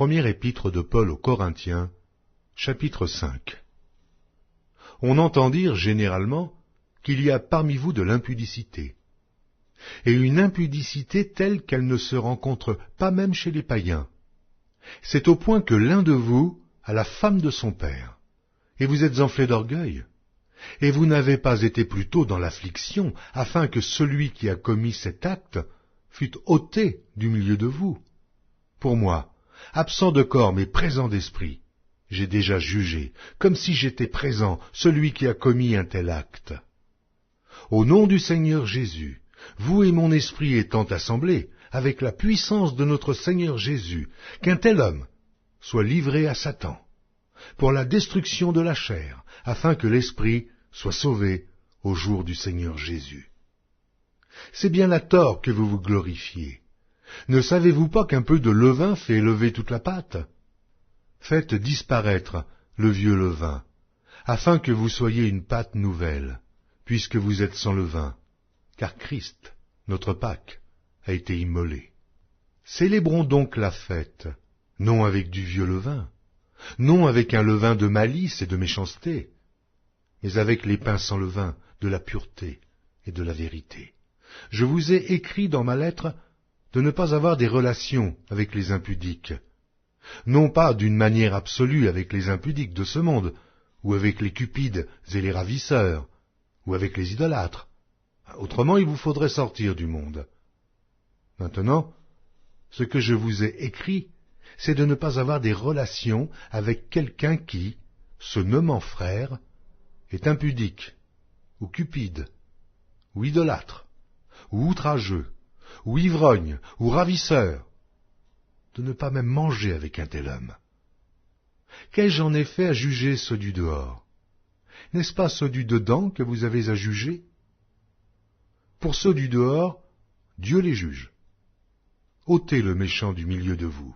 Première épître de Paul aux Corinthiens, chapitre 5. On entend dire généralement qu'il y a parmi vous de l'impudicité, et une impudicité telle qu'elle ne se rencontre pas même chez les païens. C'est au point que l'un de vous a la femme de son père, et vous êtes enflé d'orgueil, et vous n'avez pas été plus tôt dans l'affliction, afin que celui qui a commis cet acte fût ôté du milieu de vous. Pour moi, absent de corps mais présent d'esprit, j'ai déjà jugé, comme si j'étais présent, celui qui a commis un tel acte. Au nom du Seigneur Jésus, vous et mon esprit étant assemblés, avec la puissance de notre Seigneur Jésus, qu'un tel homme soit livré à Satan, pour la destruction de la chair, afin que l'esprit soit sauvé au jour du Seigneur Jésus. C'est bien à tort que vous vous glorifiez. Ne savez-vous pas qu'un peu de levain fait lever toute la pâte? Faites disparaître le vieux levain, afin que vous soyez une pâte nouvelle, puisque vous êtes sans levain, car Christ, notre Pâque, a été immolé. Célébrons donc la fête, non avec du vieux levain, non avec un levain de malice et de méchanceté, mais avec les pains sans levain, de la pureté et de la vérité. Je vous ai écrit dans ma lettre de ne pas avoir des relations avec les impudiques, non pas d'une manière absolue avec les impudiques de ce monde, ou avec les cupides et les ravisseurs, ou avec les idolâtres. Autrement, il vous faudrait sortir du monde. Maintenant, ce que je vous ai écrit, c'est de ne pas avoir des relations avec quelqu'un qui, se nommant frère, est impudique, ou cupide, ou idolâtre, ou outrageux, ou ivrogne, ou ravisseur, de ne pas même manger avec un tel homme. Qu'ai-je en effet à juger ceux du dehors? N'est-ce pas ceux du dedans que vous avez à juger? Pour ceux du dehors, Dieu les juge. Ôtez le méchant du milieu de vous.